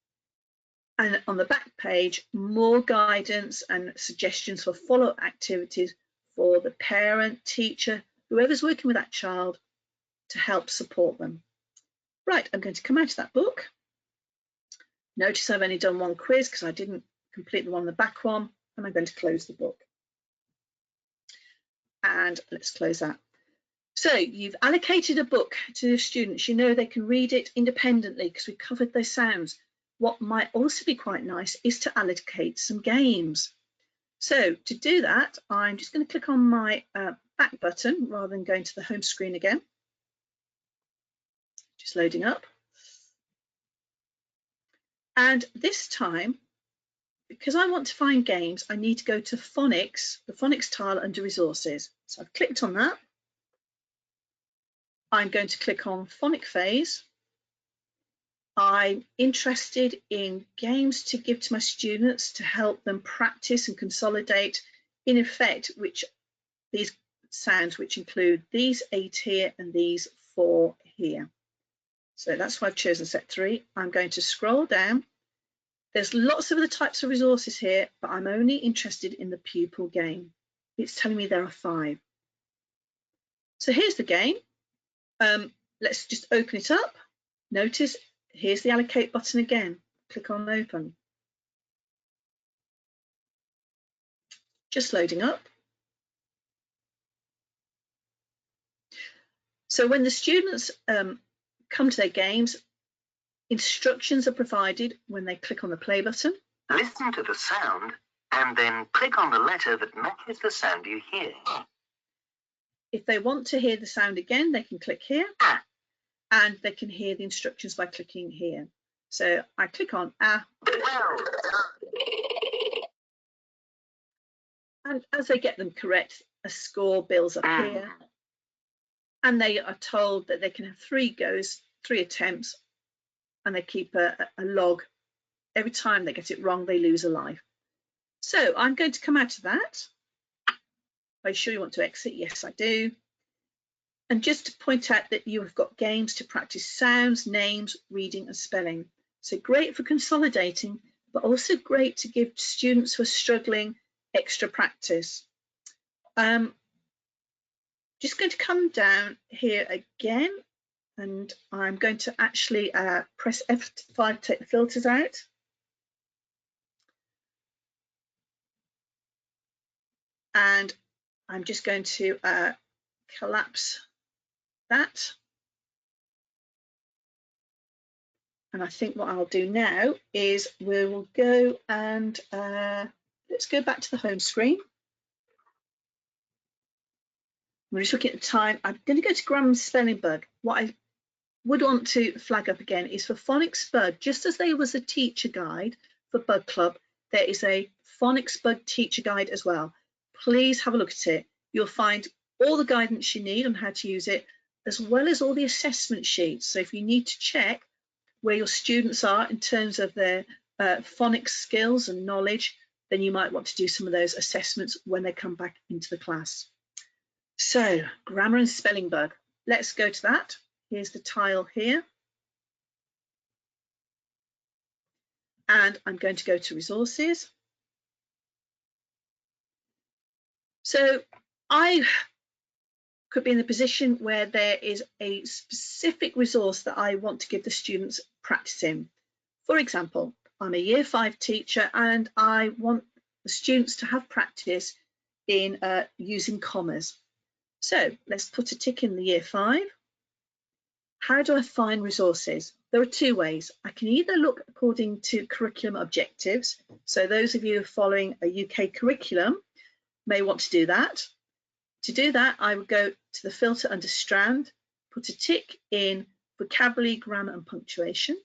And on the back page, more guidance and suggestions for follow-up activities for the parent, teacher, whoever's working with that child to help support them. Right, I'm going to come out of that book. Notice I've only done one quiz because I didn't complete the one on the back one, and I'm going to close the book. And let's close that. So you've allocated a book to the students. You know they can read it independently because we covered those sounds. What might also be quite nice is to allocate some games. So to do that, I'm just going to click on my back button rather than going to the home screen again. Just loading up. And this time, because I want to find games, I need to go to Phonics, the Phonics tile under resources. So I've clicked on that. I'm going to click on Phonic Phase. I'm interested in games to give to my students to help them practice and consolidate, in effect, these sounds, which include these 8 here and these 4 here. So that's why I've chosen set 3. I'm going to scroll down. There's lots of other types of resources here, but I'm only interested in the pupil game. It's telling me there are 5. So here's the game. Let's just open it up. Notice here's the allocate button again. Click on open. Just loading up. So when the students come to their games, instructions are provided when they click on the play button. Listen to the sound and then click on the letter that matches the sound you hear. If they want to hear the sound again, they can click here, and they can hear the instructions by clicking here. So I click on ah, and as they get them correct, a score builds up here, and they are told that they can have 3 goes, 3 attempts, and they keep a log. Every time they get it wrong, they lose a life. So I'm going to come out of that. Are you sure you want to exit? Yes, I do. And just to point out that you have got games to practice sounds, names, reading and spelling. So great for consolidating, but also great to give students who are struggling extra practice. Just going to come down here again, and I'm going to actually press F5 to take the filters out. And I'm just going to collapse that. And I think what I'll do now is we will go and let's go back to the home screen. We're just looking at the time. I'm going to go to Grammar and Spelling Bug. What I would want to flag up again is for Phonics Bug, just as there was a teacher guide for Bug Club, there is a Phonics Bug teacher guide as well. Please have a look at it. You'll find all the guidance you need on how to use it, as well as all the assessment sheets. So if you need to check where your students are in terms of their phonics skills and knowledge, then you might want to do some of those assessments when they come back into the class. So Grammar and Spelling Bug, let's go to that. Here's the tile here. And I'm going to go to resources. So I could be in the position where there is a specific resource that I want to give the students practice in. For example, I'm a Year 5 teacher and I want the students to have practice in using commas. So let's put a tick in the Year 5. How do I find resources? There are 2 ways. I can either look according to curriculum objectives. So those of you following a UK curriculum may want to do that. To do that, I would go to the filter under Strand, put a tick in vocabulary, grammar and punctuation.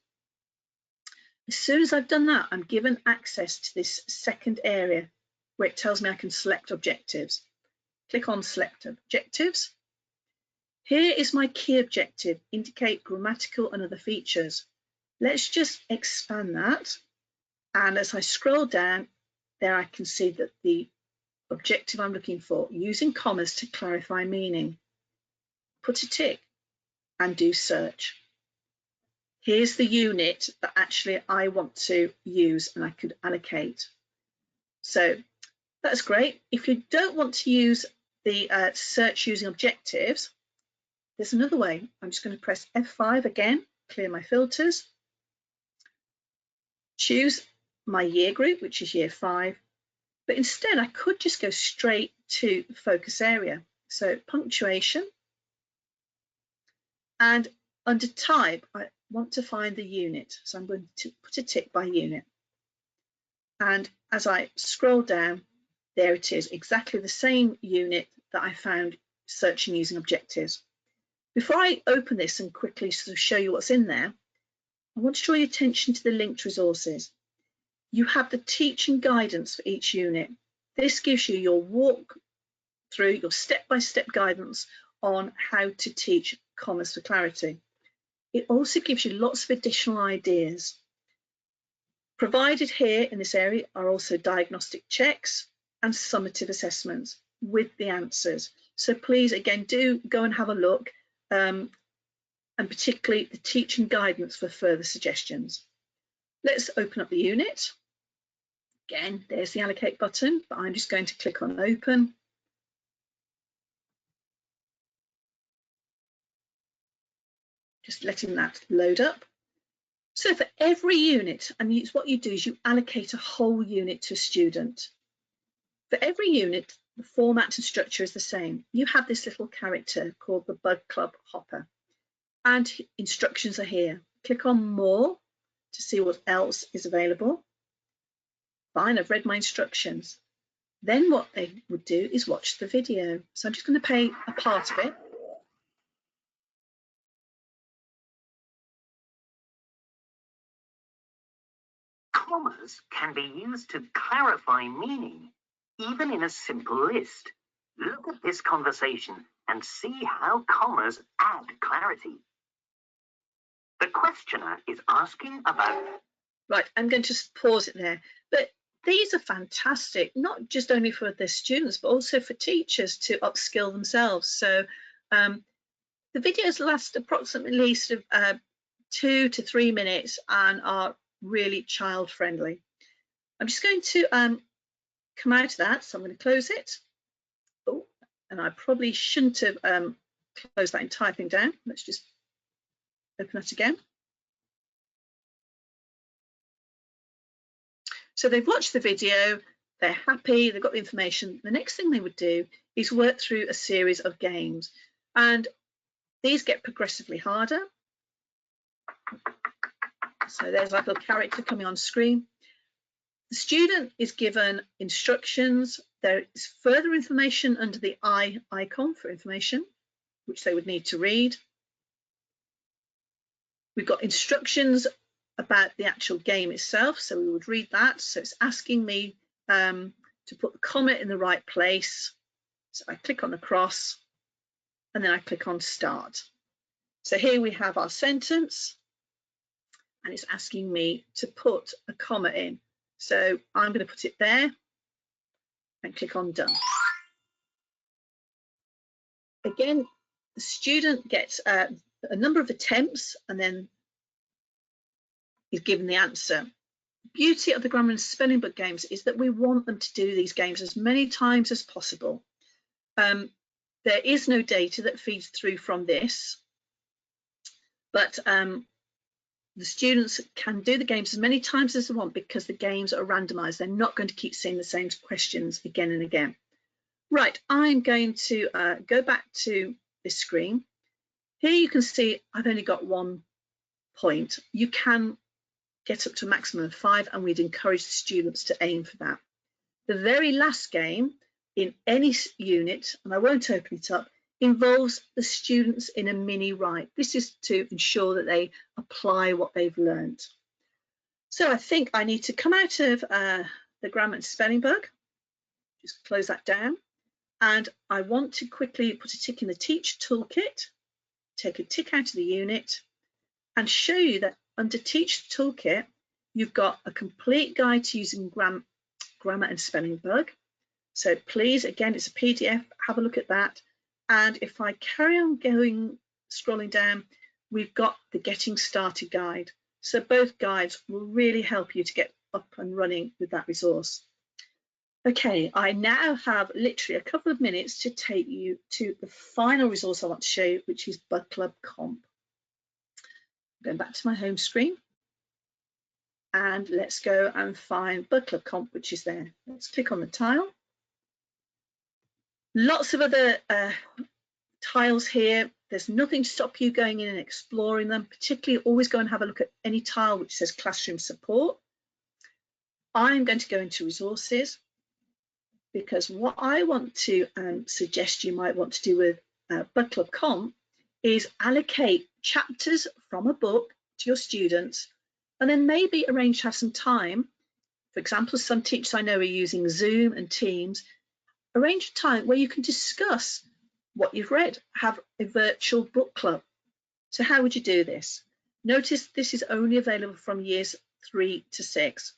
As soon as I've done that, I'm given access to this second area where it tells me I can select objectives. Click on Select Objectives. Here is my key objective, indicate grammatical and other features. Let's just expand that. And as I scroll down, there I can see that the objective I'm looking for, using commas to clarify meaning. Put a tick and do search. Here's the unit that actually I want to use and I could allocate. So that's great. If you don't want to use the search using objectives, there's another way. I'm just going to press F5 again, clear my filters, choose my year group, which is Year 5, but instead I could just go straight to the focus area. So punctuation, and under type, I want to find the unit. So I'm going to put a tick by unit. And as I scroll down, there it is, exactly the same unit that I found searching using objectives. Before I open this and quickly sort of show you what's in there, I want to draw your attention to the linked resources. You have the teaching guidance for each unit. This gives you your walk through, your step-by-step guidance on how to teach Commas for Clarity. It also gives you lots of additional ideas. Provided here in this area are also diagnostic checks and summative assessments with the answers. So please, again, do go and have a look, and particularly the teaching guidance for further suggestions. Let's open up the unit. Again, there's the allocate button, but I'm just going to click on open. Just letting that load up. So for every unit, and what you do is you allocate a whole unit to a student. For every unit, the format and structure is the same. You have this little character called the Bug Club Hopper, and instructions are here. Click on more to see what else is available. Fine, I've read my instructions. Then what they would do is watch the video. So I'm just going to play a part of it. Commas can be used to clarify meaning, even in a simple list. Look at this conversation and see how commas add clarity. The questioner is asking about... Right, I'm going to pause it there. But these are fantastic, not just only for the students, but also for teachers to upskill themselves. So the videos last approximately sort of 2 to 3 minutes and are really child friendly. I'm just going to come out of that, so I'm going to close it. Oh, and I probably shouldn't have closed that entire thing down. Let's just open that again. So they've watched the video, they're happy, they've got the information. The next thing they would do is work through a series of games, and these get progressively harder. So there's like a little character coming on screen. The student is given instructions. There is further information under the eye icon for information, which they would need to read. We've got instructions about the actual game itself, so we would read that. So it's asking me to put the comma in the right place. So I click on the cross and then I click on start. So here we have our sentence, and it's asking me to put a comma in. So I'm going to put it there and click on done. Again, the student gets a number of attempts and then is given the answer. The beauty of the grammar and spelling book games is that we want them to do these games as many times as possible. There is no data that feeds through from this, but the students can do the games as many times as they want because the games are randomized. They're not going to keep seeing the same questions again and again. Right, I'm going to go back to this screen. Here you can see I've only got 1 point. You can get up to a maximum of 5, and we'd encourage the students to aim for that. The very last game in any unit, and I won't open it up, involves the students in a mini write. This is to ensure that they apply what they've learned. So I think I need to come out of the grammar and spelling book, just close that down, and I want to quickly put a tick in the teach toolkit, take a tick out of the unit, and show you that under teach toolkit you've got a complete guide to using grammar and spelling book. So please, again, it's a PDF, have a look at that. And if I carry on scrolling down, we've got the Getting Started guide. So both guides will really help you to get up and running with that resource. Okay, I now have literally a couple of minutes to take you to the final resource I want to show you, which is Bug Club Comp. I'm going back to my home screen, and let's go and find Bug Club Comp, which is there. Let's click on the tile. Lots of other tiles here. There's nothing to stop you going in and exploring them. Particularly, always go and have a look at any tile which says classroom support. I'm going to go into resources, because what I want to suggest you might want to do with Bug Club Comp is allocate chapters from a book to your students, and then maybe arrange to have some time. For example, some teachers I know are using Zoom and Teams. Arrange a time where you can discuss what you've read, have a virtual book club. So how would you do this? Notice this is only available from years 3 to 6.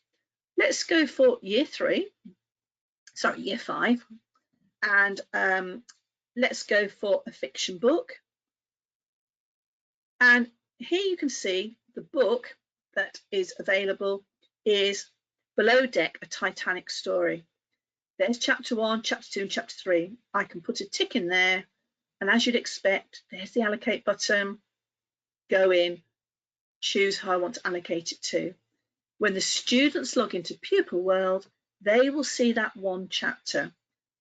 Let's go for year 5, and let's go for a fiction book. And here you can see the book that is available is Below Deck, A Titanic Story. There's chapter 1, chapter 2, and chapter 3. I can put a tick in there, and as you'd expect, there's the allocate button. Go in, choose how I want to allocate it to. When the students log into Pupil World, they will see that one chapter.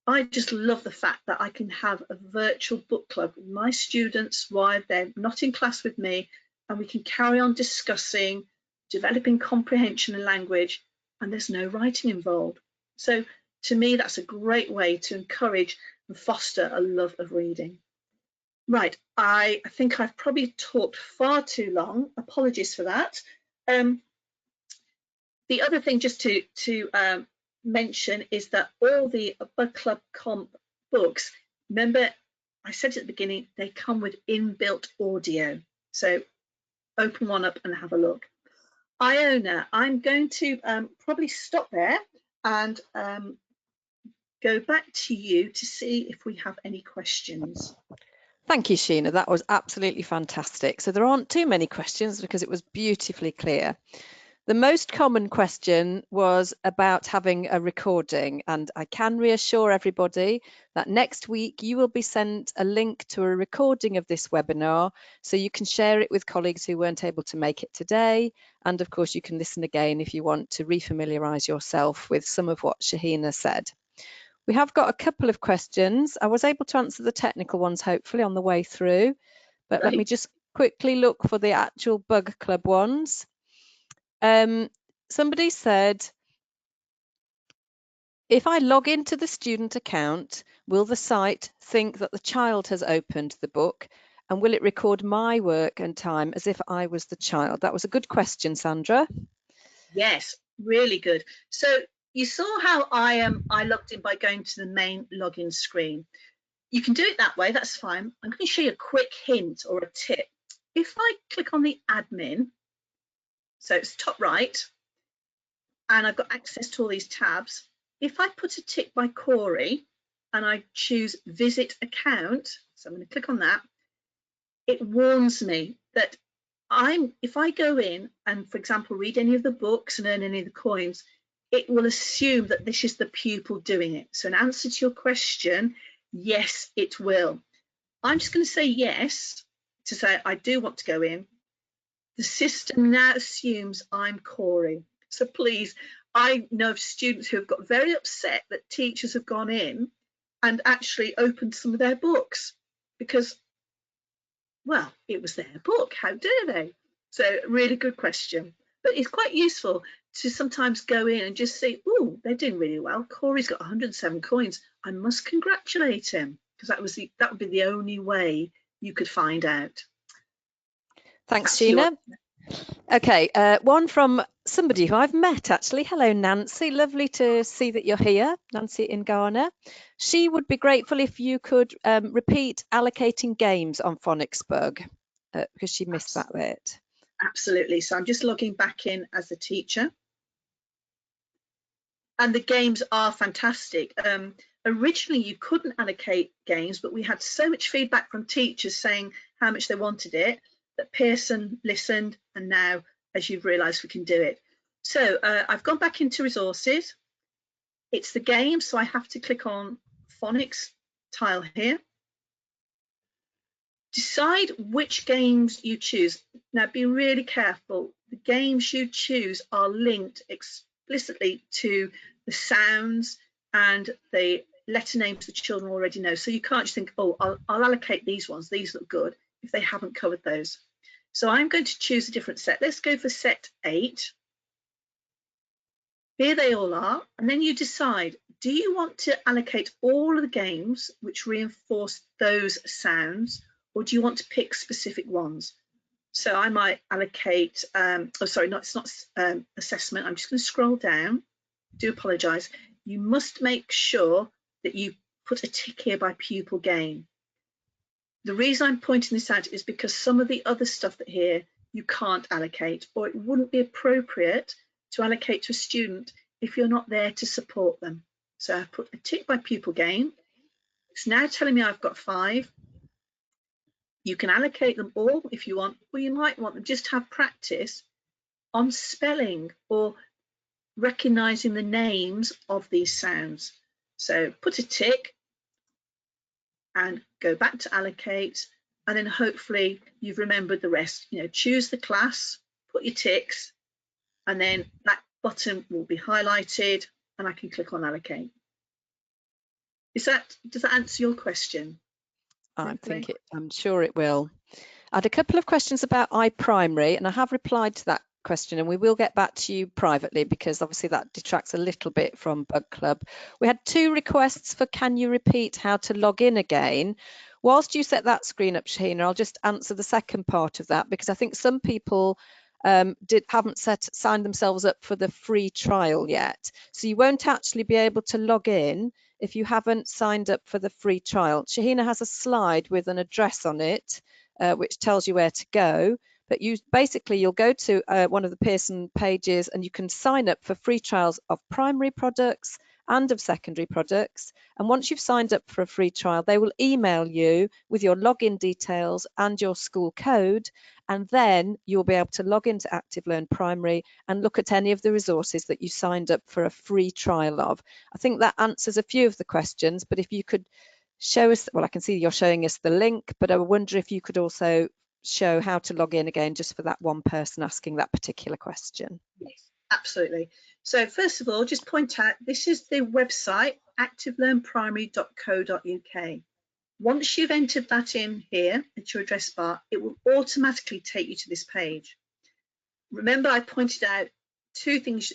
I just love the fact that I can have a virtual book club with my students while they're not in class with me, and we can carry on discussing, developing comprehension and language, and there's no writing involved. So to me, that's a great way to encourage and foster a love of reading. Right, I think I've probably talked far too long. Apologies for that. The other thing just to mention is that all the Bug Club Comp books, remember I said at the beginning, they come with inbuilt audio. So open one up and have a look. Iona, I'm going to probably stop there and go back to you to see if we have any questions. Thank you, Sheena. That was absolutely fantastic. So there aren't too many questions because it was beautifully clear. The most common question was about having a recording, and I can reassure everybody that next week you will be sent a link to a recording of this webinar so you can share it with colleagues who weren't able to make it today, and of course you can listen again if you want to refamiliarise yourself with some of what Shahina said. We have got a couple of questions. I was able to answer the technical ones hopefully on the way through, but let me just quickly look for the actual Bug Club ones. Somebody said, if I log into the student account, will the site think that the child has opened the book, and will it record my work and time as if I was the child? That was a good question, Sandra. Yes, really good. So you saw how I logged in by going to the main login screen. You can do it that way, that's fine. I'm going to show you a quick hint or a tip. If I click on the admin, so it's top right, and I've got access to all these tabs. If I put a tick by Corey and I choose visit account, so I'm going to click on that, it warns me that if I go in and, for example, read any of the books and earn any of the coins, it will assume that this is the pupil doing it. So in answer to your question, yes, it will. I'm just going to say yes to say I do want to go in. The system now assumes I'm Corey. So please, I know of students who have got very upset that teachers have gone in and actually opened some of their books because, well, it was their book. How dare they? So really good question. But it's quite useful to sometimes go in and just say, oh, they're doing really well. Corey's got 107 coins. I must congratulate him, because that would be the only way you could find out. Thanks, Sheena. Okay, one from somebody who I've met actually. Hello, Nancy. Lovely to see that you're here, Nancy in Ghana. She would be grateful if you could repeat allocating games on Phonics Bug because she missed that bit. Absolutely. So I'm just logging back in as a teacher. And the games are fantastic. Originally, you couldn't allocate games, but we had so much feedback from teachers saying how much they wanted it that Pearson listened, and now, as you've realised, we can do it. So I've gone back into resources. It's the game, so I have to click on Phonics tile here. Decide which games you choose. Now, be really careful. The games you choose are linked explicitly to the sounds and the letter names the children already know. So you can't just think, oh, I'll allocate these ones. These look good, if they haven't covered those. So I'm going to choose a different set. Let's go for set 8. Here they all are. And then you decide, do you want to allocate all of the games which reinforce those sounds, or do you want to pick specific ones? So I might allocate, oh, sorry, it's not assessment. I'm just going to scroll down. Do apologise. You must make sure that you put a tick here by pupil game. The reason I'm pointing this out is because some of the other stuff that here you can't allocate, or it wouldn't be appropriate to allocate to a student if you're not there to support them. So I've put a tick by pupil gain. It's now telling me I've got 5. You can allocate them all if you want, or you might want them just have practice on spelling or recognizing the names of these sounds. So put a tick and go back to allocate, and then hopefully you've remembered the rest. You know, choose the class, put your ticks, and then that button will be highlighted and I can click on allocate. Does that answer your question? I'm sure it will. I had a couple of questions about iPrimary, and I have replied to that question, and we will get back to you privately because obviously that detracts a little bit from Bug Club. We had 2 requests for can you repeat how to log in again. Whilst you set that screen up, Shahina, I'll just answer the second part of that, because I think some people haven't signed themselves up for the free trial yet. So you won't actually be able to log in if you haven't signed up for the free trial. Shahina has a slide with an address on it, which tells you where to go. But you'll go to one of the Pearson pages and you can sign up for free trials of primary products and of secondary products. And once you've signed up for a free trial, they will email you with your login details and your school code. And then you'll be able to log into Active Learn Primary and look at any of the resources that you signed up for a free trial of. I think that answers a few of the questions, but if you could show us, well, I can see you're showing us the link, but I wonder if you could also show how to log in again, just for that one person asking that particular question. Yes, absolutely. So first of all, just point out, this is the website, activelearnprimary.co.uk. Once you've entered that in here at your address bar, it will automatically take you to this page. Remember, I pointed out 2 things.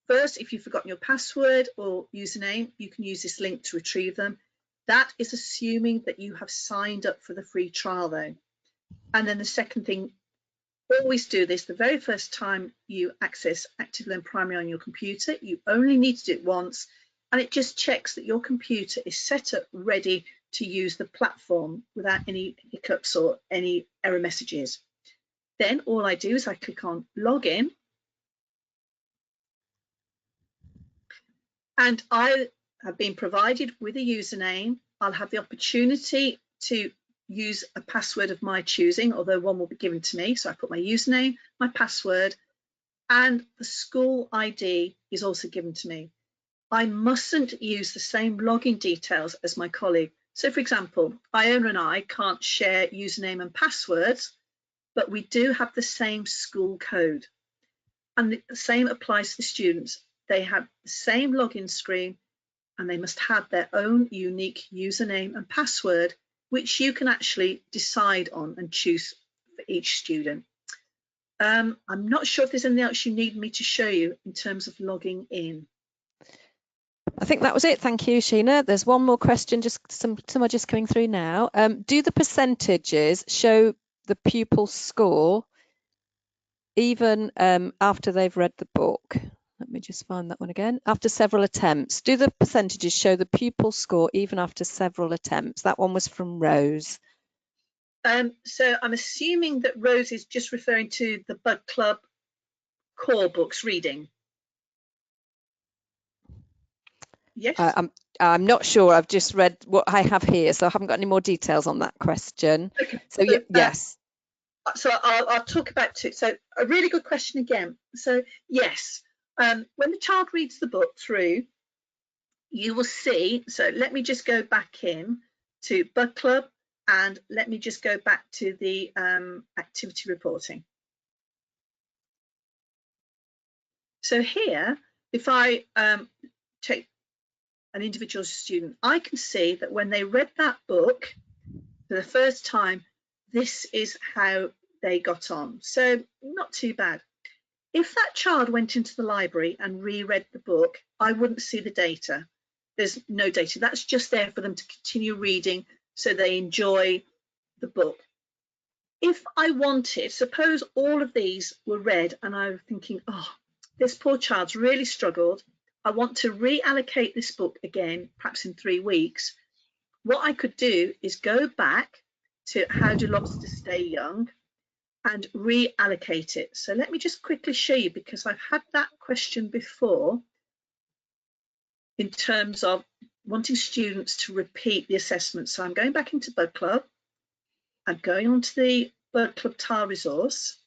First, if you've forgotten your password or username, you can use this link to retrieve them. That is assuming that you have signed up for the free trial though. And then the second thing, always do this the very first time you access Active Learn Primary on your computer. You only need to do it once, and it just checks that your computer is set up ready to use the platform without any hiccups or any error messages. Then all I do is I click on login, and I have been provided with a username. I'll have the opportunity to use a password of my choosing, although one will be given to me. So I put my username, my password, and the school ID is also given to me. I mustn't use the same login details as my colleague. So for example, Iona and I can't share username and passwords, but we do have the same school code. And the same applies to the students. They have the same login screen and they must have their own unique username and password, which you can actually decide on and choose for each student. I'm not sure if there's anything else you need me to show you in terms of logging in. I think that was it. Thank you, Sheena. There's one more question, just some are just coming through now. Do the percentages show the pupil score even after they've read the book? Let me just find that one again. After several attempts, do the percentages show the pupil score even after several attempts? That one was from Rose. So I'm assuming that Rose is just referring to the Bug Club core books reading. Yes. I'm not sure. I've just read what I have here, so I haven't got any more details on that question. Okay. So yes. So I'll talk about it. So a really good question again. So yes, when the child reads the book through, you will see. So let me just go back in to Bug Club and let me just go back to the activity reporting. So here, if I take an individual student, I can see that when they read that book for the first time, this is how they got on. So not too bad. If that child went into the library and reread the book, I wouldn't see the data. There's no data. That's just there for them to continue reading so they enjoy the book. If I wanted, suppose all of these were read and I was thinking, oh, this poor child's really struggled. I want to reallocate this book again, perhaps in 3 weeks. What I could do is go back to how do lobsters stay young and reallocate it. So let me just quickly show you, because I've had that question before in terms of wanting students to repeat the assessment. So I'm going back into Bug Club. I'm going on to the Bug Club TAR resource.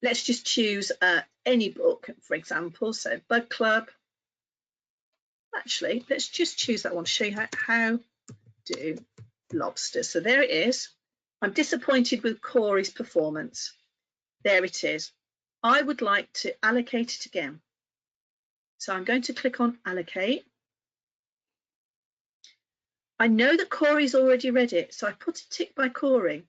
Let's just choose any book, for example. So Bug Club. Actually, let's just choose that one to show you how do lobsters. So there it is. I'm disappointed with Corey's performance. There it is. I would like to allocate it again. So I'm going to click on allocate. I know that Corey's already read it, so I put a tick by Corey.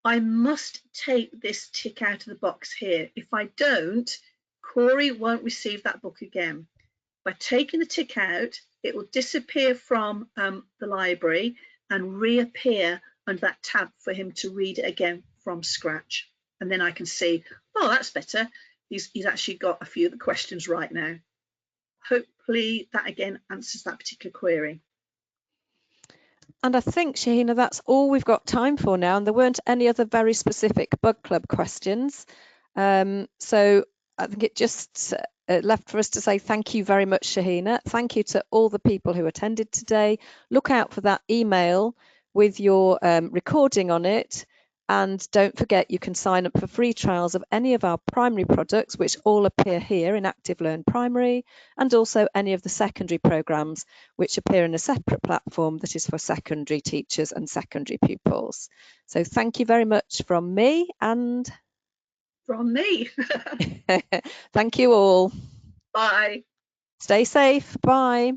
I must take this tick out of the box here. If I don't, Corey won't receive that book again. By taking the tick out, it will disappear from the library and reappear under that tab for him to read it again from scratch. And then I can see, oh, that's better. He's actually got a few of the questions right now. Hopefully that again answers that particular query. And I think, Shahina, that's all we've got time for now. And there weren't any other very specific Bug Club questions. So I think it just left for us to say thank you very much, Shahina. Thank you to all the people who attended today. Look out for that email with your recording on it. And don't forget, you can sign up for free trials of any of our primary products, which all appear here in Active Learn Primary, and also any of the secondary programmes, which appear in a separate platform that is for secondary teachers and secondary pupils. So thank you very much from me and From me. thank you all. Bye. Stay safe. Bye.